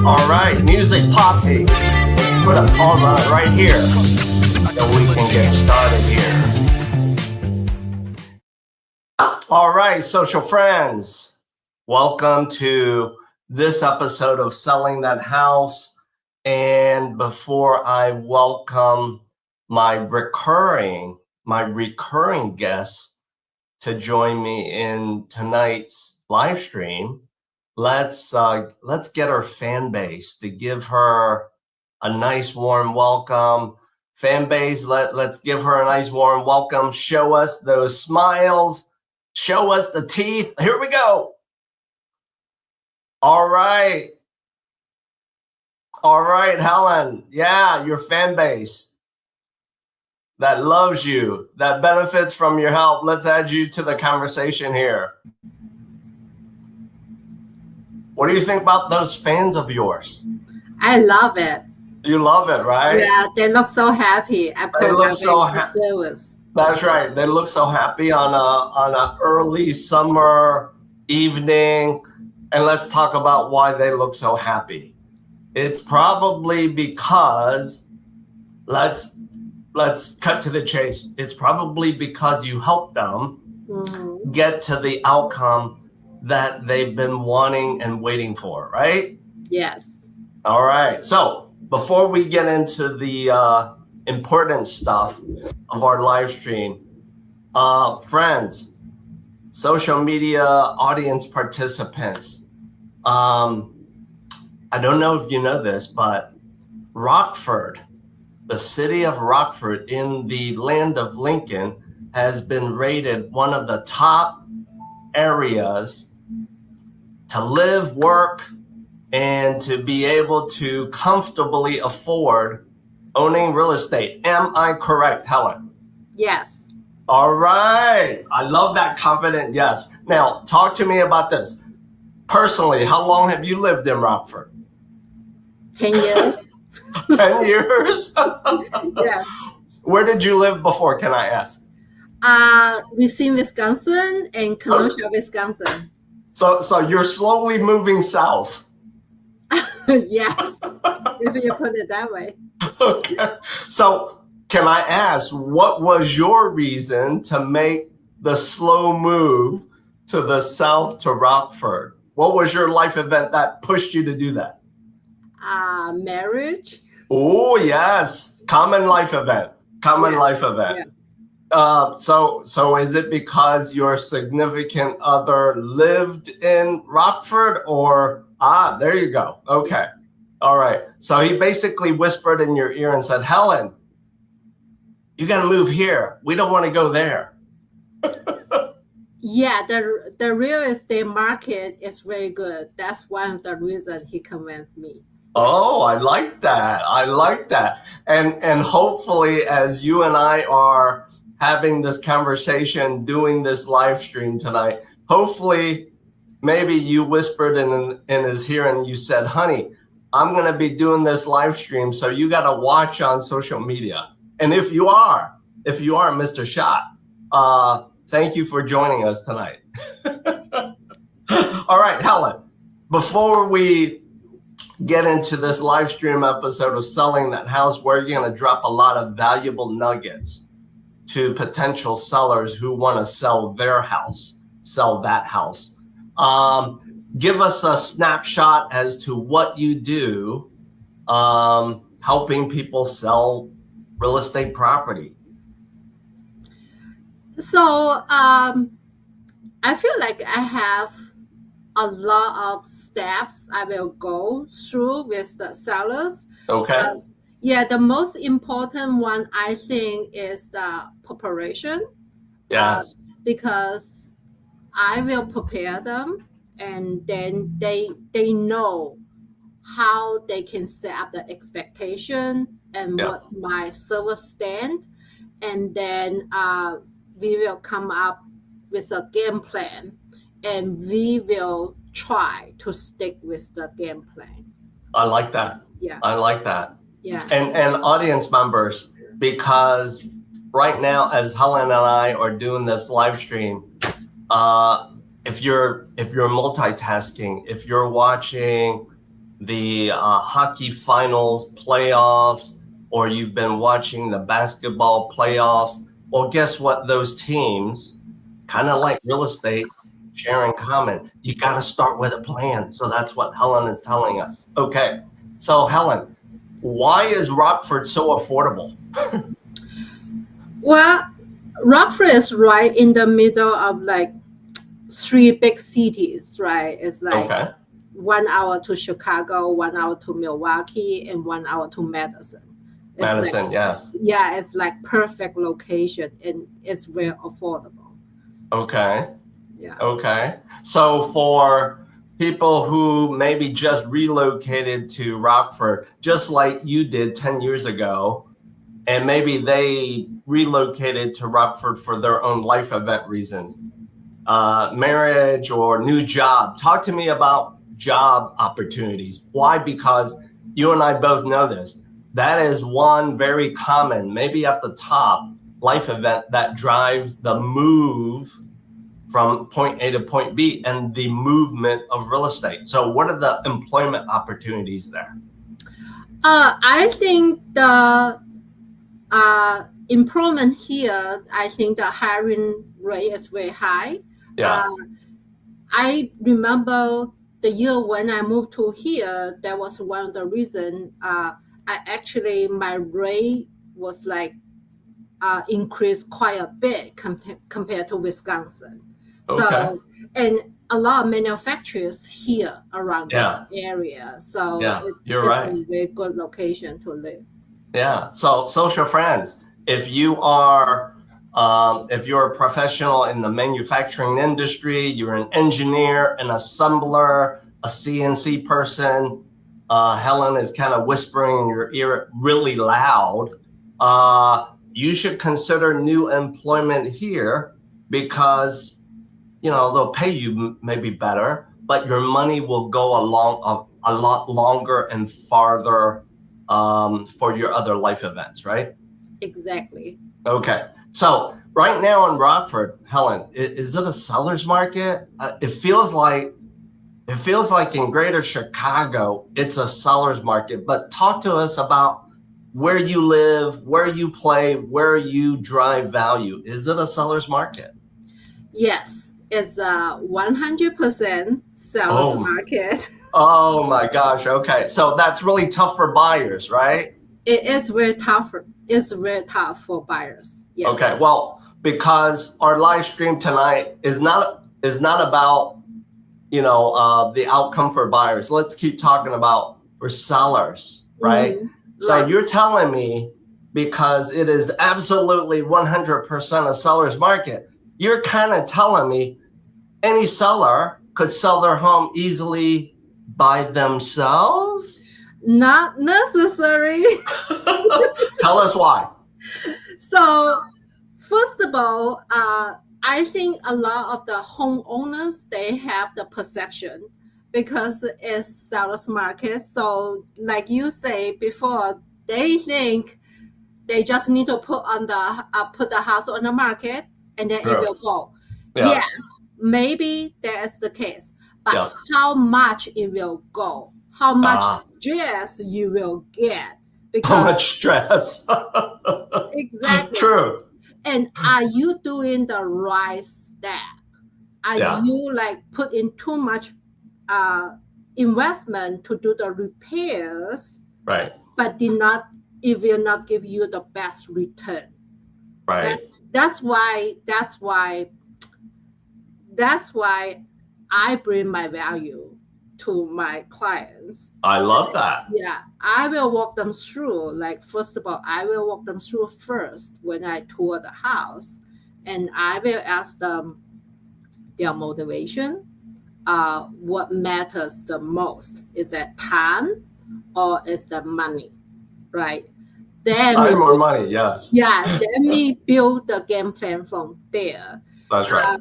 All right, music posse. Let's put a pause on it right here so we can get started here. All right, social friends, welcome to this episode of Selling That House. And before I welcome my recurring guests to join me in tonight's live stream, let's get our fan base to give her a nice warm welcome. Fan base, let's give her a nice warm welcome. Show us those smiles. Show us the teeth. Here we go. All right. All right, Helen. Yeah, your fan base that loves you, that benefits from your help. Let's add you to the conversation here. What do you think about those fans of yours? I love it. You love it, right? Yeah, they look so happy. They look so happy. Service. That's right. They look so happy on a early summer evening. And let's talk about why they look so happy. It's probably because, let's cut to the chase. It's probably because you helped them get to the outcome that they've been wanting and waiting for, right? Yes. All right. So before we get into the important stuff of our live stream, friends, social media audience participants, I don't know if you know this, but Rockford, the city of Rockford in the land of Lincoln, has been rated one of the top areas to live, work, and to be able to comfortably afford owning real estate. Am I correct, Helen? Yes. All right. I love that confident yes. Now, talk to me about this. Personally, how long have you lived in Rockford? 10 years. 10 years? Yeah. Where did you live before, can I ask? Racine, Wisconsin and Kenosha, Wisconsin. So you're slowly moving south. Yes, if you put it that way. Okay. So can I ask, what was your reason to make the slow move to the south to Rockford? What was your life event that pushed you to do that? Marriage. Oh, yes. Common life event. Life event. Yes. So is it because your significant other lived in Rockford or, there you go. Okay. All right. So he basically whispered in your ear and said, Helen, you got to move here. We don't want to go there. Yeah, the real estate market is very good. That's one of the reasons he convinced me. Oh, I like that. And hopefully as you and I are having this conversation, doing this live stream tonight, hopefully maybe you whispered in his hearing, you said, honey, I'm going to be doing this live stream, so you got to watch on social media. And if you are Mr. Schacht, thank you for joining us tonight. All right, Helen, before we get into this live stream episode of Selling That House, where you're going to drop a lot of valuable nuggets to potential sellers who want to sell their house. sell that house. Give us a snapshot as to what you do, helping people sell real estate property. So I feel like I have a lot of steps I will go through with the sellers. Okay. Yeah, the most important one I think is the preparation. Yes. Because I will prepare them, and then they know how they can set up the expectation and Yeah. what my service stand, and then we will come up with a game plan, and we will try to stick with the game plan. I like that. Yeah. I like that. Yeah. And audience members, because right now, as Helen and I are doing this live stream, if you're multitasking, if you're watching the hockey finals playoffs, or you've been watching the basketball playoffs, well, guess what? Those teams, kind of like real estate, share in common. You got to start with a plan. So that's what Helen is telling us. Okay. So Helen, why is Rockford so affordable? Well, Rockford is right in the middle of like 3 big cities, right? It's like Okay. 1 hour to Chicago, 1 hour to Milwaukee, and 1 hour to Madison. It's Madison, like, yes. Yeah, it's like perfect location, and it's very affordable. Okay. Yeah. Okay. So for people who maybe just relocated to Rockford, just like you did 10 years ago, and maybe they relocated to Rockford for their own life event reasons, marriage or new job. Talk to me about job opportunities. Why? Because you and I both know this. That is one very common, maybe at the top, life event that drives the move from point A to point B and the movement of real estate. So what are the employment opportunities there? I think the employment here, I think the hiring rate is very high. Yeah. I remember the year when I moved to here, that was one of the reasons my rate was like increased quite a bit compared to Wisconsin. Okay. So, and a lot of manufacturers here around this area. So it's right. a very good location to live. Yeah. So social friends, if you are a professional in the manufacturing industry, you're an engineer, an assembler, a CNC person, Helen is kind of whispering in your ear really loud, you should consider new employment here, because, you know, they'll pay you maybe better, but your money will go along a lot longer and farther for your other life events, right? Exactly. Okay. So right now in Rockford, Helen, is it a seller's market? It feels like in Greater Chicago, it's a seller's market. But talk to us about where you live, where you play, where you drive value. Is it a seller's market? Yes, it's a 100% seller's market. Oh my gosh. Okay. So that's really tough for buyers, right? It is very tough. It's very tough for buyers. Yes. Okay. Well, because our live stream tonight is not about, you know, the outcome for buyers. Let's keep talking about for sellers, right? Mm-hmm. So Right. you're telling me, because it is absolutely 100% a seller's market, you're kind of telling me any seller could sell their home easily by themselves? Not necessary. Tell us why. So, first of all, I think a lot of the homeowners, they have the perception because it's seller's market. So, like you say before, they think they just need to put the house on the market and then it will go. Yeah. Yes, maybe that's the case. But how much it will go? How much stress you will get? Because how much stress? Exactly. True. And are you doing the right step? Are Yeah. you like put in too much investment to do the repairs, Right. but it will not give you the best return. Right. That's why I bring my value to my clients. I love that. Yeah, I will walk them through. Like, first of all, I will walk them through first when I tour the house, and I will ask them their motivation. What matters the most? Is that time or is the money? Right? Then Time or money, yes. yeah, then we build the game plan from there. That's right.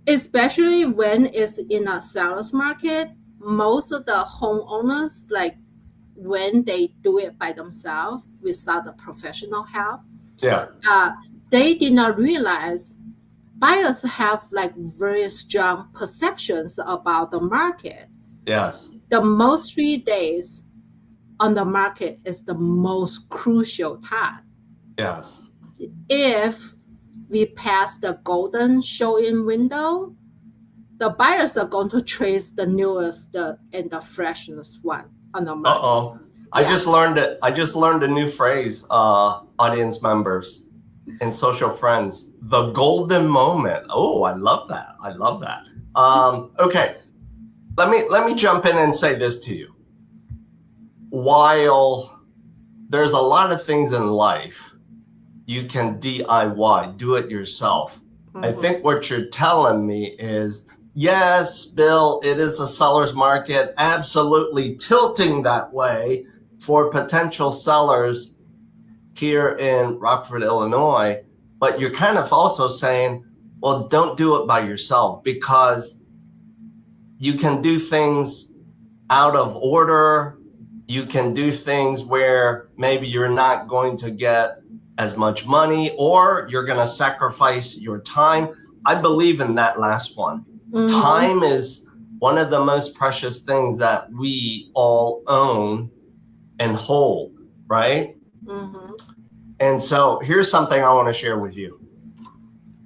Especially when it's in a seller's market, most of the homeowners, like when they do it by themselves without the professional help, Yeah. They did not realize buyers have like very strong perceptions about the market. Yes. The most 3 days on the market is the most crucial time. Yes. If we pass the golden showing window, the buyers are going to trace the newest and the freshest one on the market. Uh-oh. I just learned a new phrase, audience members and social friends. The golden moment. Oh, I love that. I love that. Okay. Let me jump in and say this to you. While there's a lot of things in life you can DIY, do it yourself. Mm-hmm. I think what you're telling me is, yes, Bill, it is a seller's market, absolutely tilting that way for potential sellers here in Rockford, Illinois. But you're kind of also saying, well, don't do it by yourself, because you can do things out of order. You can do things where maybe you're not going to get as much money, or you're going to sacrifice your time. I believe in that last one. Mm-hmm. Time is one of the most precious things that we all own and hold, right? Mm-hmm. And so here's something I want to share with you.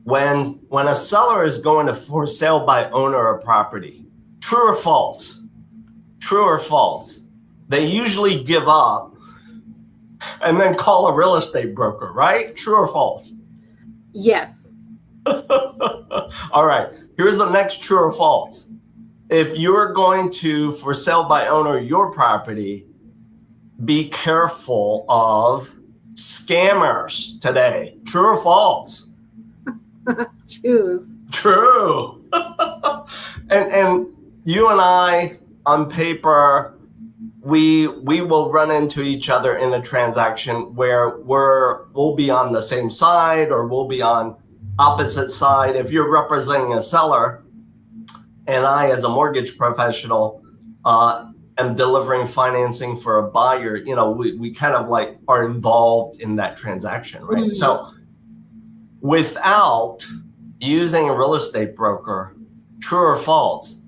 When a seller is going to for sale by owner a property, true or false? True or false? They usually give up and then call a real estate broker, right? True or false? Yes. All right. Here's the next true or false. If you're going to for sale by owner your property, be careful of scammers today. True or false? Choose. True. and you and I on paper, we will run into each other in a transaction where we'll be on the same side or we'll be on opposite side. If you're representing a seller and I, as a mortgage professional, am delivering financing for a buyer, you know, we kind of like are involved in that transaction, right? Mm-hmm. So without using a real estate broker, true or false?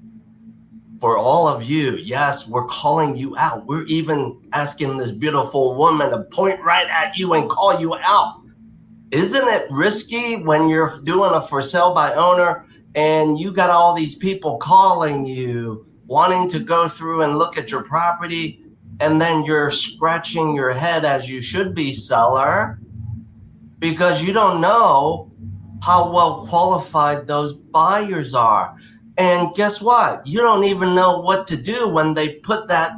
For all of you, yes, we're calling you out. We're even asking this beautiful woman to point right at you and call you out. Isn't it risky when you're doing a for sale by owner and you got all these people calling you, wanting to go through and look at your property, and then you're scratching your head, as you should be, seller, because you don't know how well qualified those buyers are. And guess what? You don't even know what to do when they put that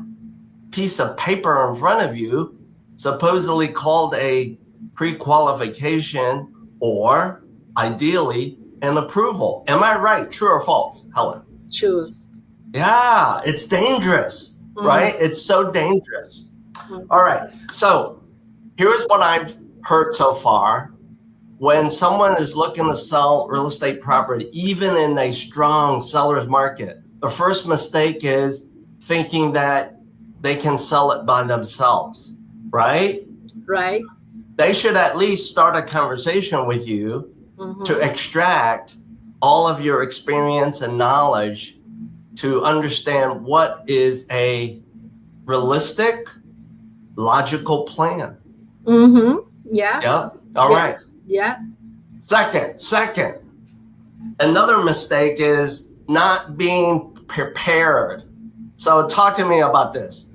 piece of paper in front of you, supposedly called a pre-qualification or ideally an approval. Am I right? True or false, Helen? True. Yeah, it's dangerous, right? It's so dangerous. All right. So here's what I've heard so far. When someone is looking to sell real estate property, even in a strong seller's market, the first mistake is thinking that they can sell it by themselves, right? Right. They should at least start a conversation with you to extract all of your experience and knowledge to understand what is a realistic, logical plan. Mm-hmm. Yeah. Yep. All right. Yeah. Second, Another mistake is not being prepared. So talk to me about this.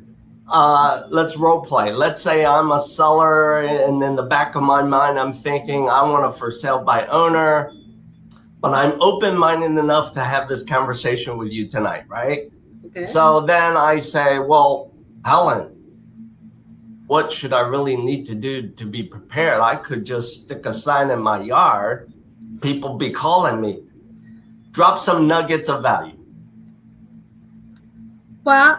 Let's role play. Let's say I'm a seller, and in the back of my mind, I'm thinking I want a for sale by owner, but I'm open-minded enough to have this conversation with you tonight, right? Okay. So then I say, well, Helen, what should I really need to do to be prepared? I could just stick a sign in my yard. People be calling me. Drop some nuggets of value. Well,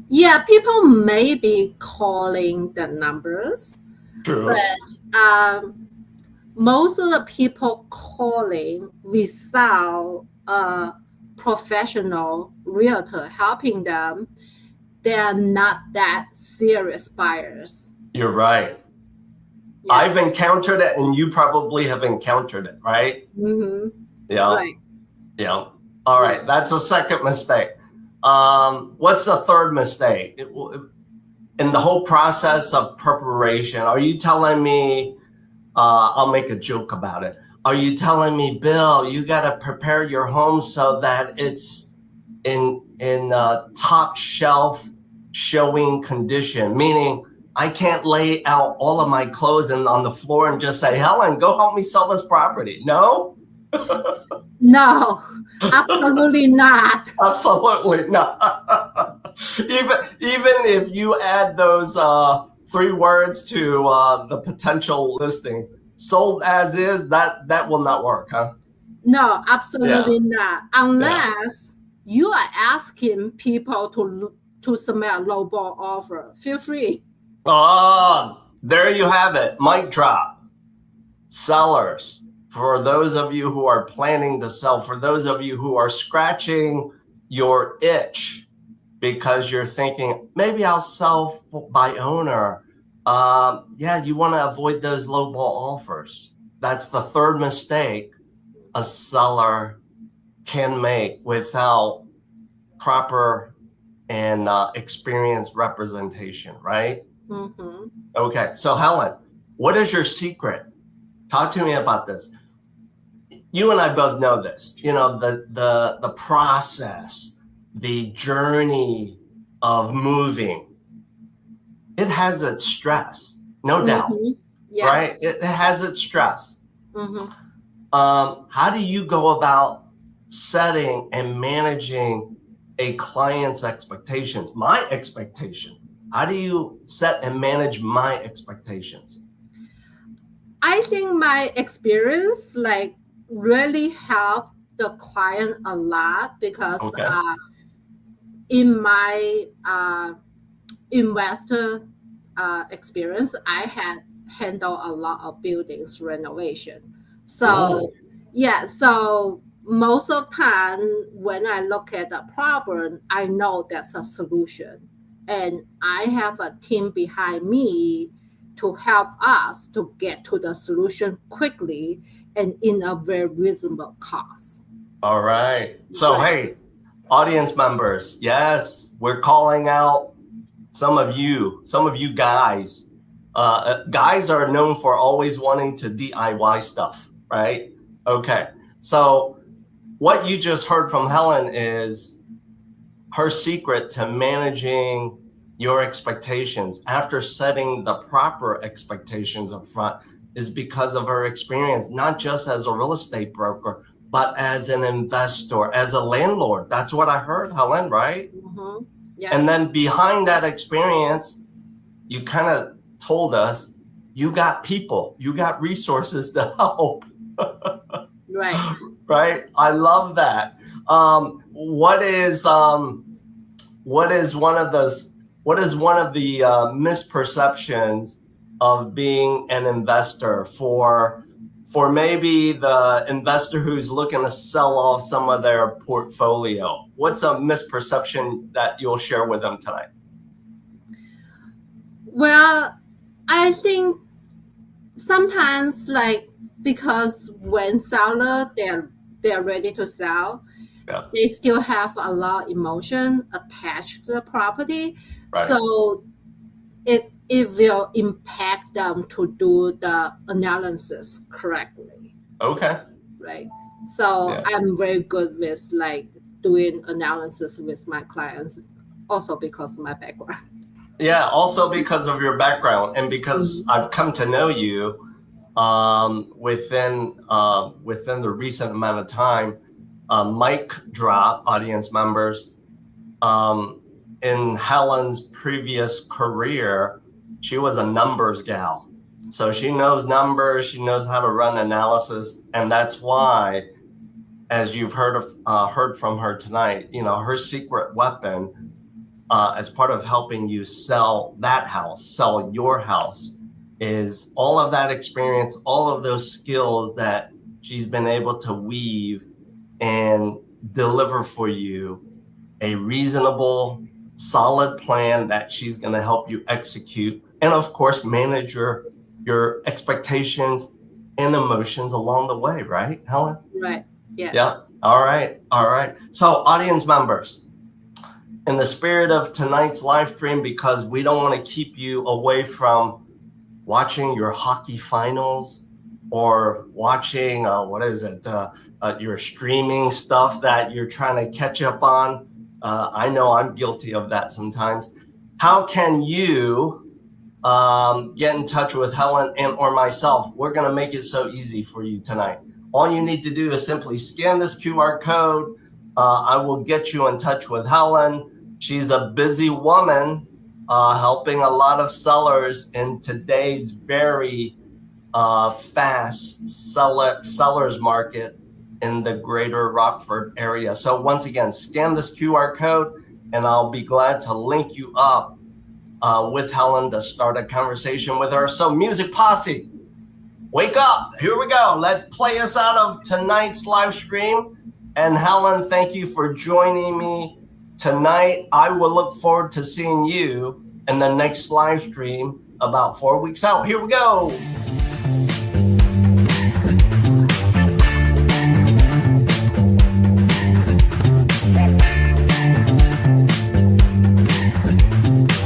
yeah, people may be calling the numbers. True. But most of the people calling without a professional realtor helping them, they are not that serious buyers. You're right. Yeah. I've encountered it, and you probably have encountered it, right? Mm-hmm. Yeah. Right. Yeah. All right. That's a second mistake. What's the third mistake? In the whole process of preparation, are you telling me, I'll make a joke about it. Are you telling me, Bill, you got to prepare your home so that it's in top shelf showing condition? Meaning I can't lay out all of my clothes on the floor and just say, Helen, go help me sell this property. No? No, absolutely not. Absolutely not. even if you add those 3 words to the potential listing, sold as is, that will not work, huh? No, absolutely not. Unless you are asking people to submit a lowball offer. Feel free. Oh, there you have it. Mic drop. Sellers. For those of you who are planning to sell, for those of you who are scratching your itch because you're thinking, maybe I'll sell by owner. Yeah, you want to avoid those lowball offers. That's the third mistake a seller can make without proper and experienced representation, right? Mm-hmm. Okay, so Helen, what is your secret? Talk to me about this. You and I both know this, you know, the process, the journey of moving. It has its stress, no doubt, right? It has its stress. Mm-hmm. How do you go about setting and managing a client's expectations? My expectation. How do you set and manage my expectations? I think my experience really helped the client a lot because in my investor experience, I had handled a lot of buildings renovation. So so most of the time when I look at the problem, I know that's a solution. And I have a team behind me to help us to get to the solution quickly and in a very reasonable cost. All right. So, hey, audience members, yes, we're calling out some of you guys. Guys are known for always wanting to DIY stuff, right? Okay. So what you just heard from Helen is her secret to managing your expectations after setting the proper expectations up front is because of her experience, not just as a real estate broker, but as an investor, as a landlord. That's what I heard, Helen, right? Mm-hmm. Yeah. And then behind that experience, you kind of told us you got people, you got resources to help. Right. Right. I love that. What is one of the misperceptions of being an investor for maybe the investor who's looking to sell off some of their portfolio? What's a misperception that you'll share with them tonight? Well, I think sometimes because when seller they're ready to sell, they still have a lot of emotion attached to the property. Right. So it will impact them to do the analysis correctly. Okay. Right. So Yeah. I'm very good with like doing analysis with my clients, also because of my background. Yeah, also because of your background and because I've come to know you within the recent amount of time. Mic drop, audience members. In Helen's previous career, she was a numbers gal. So she knows numbers, she knows how to run analysis, and that's why, as you've heard from her tonight, you know, her secret weapon as part of helping you sell that house, sell your house, is all of that experience, all of those skills that she's been able to weave and deliver for you a reasonable, solid plan that she's going to help you execute, and of course manage your expectations and emotions along the way, right, Helen? Right. Yes. Yeah. All right. So audience members, in the spirit of tonight's live stream, because we don't want to keep you away from watching your hockey finals or watching your streaming stuff that you're trying to catch up on. I know I'm guilty of that sometimes. How can you get in touch with Helen and or myself? We're going to make it so easy for you tonight. All you need to do is simply scan this QR code. I will get you in touch with Helen. She's a busy woman helping a lot of sellers in today's very fast sellers market in the greater Rockford area. So once again, scan this QR code and I'll be glad to link you up with Helen to start a conversation with her. So Music Posse, wake up. Here we go. Let's play us out of tonight's live stream. And Helen, thank you for joining me tonight. I will look forward to seeing you in the next live stream about 4 weeks out. Here we go.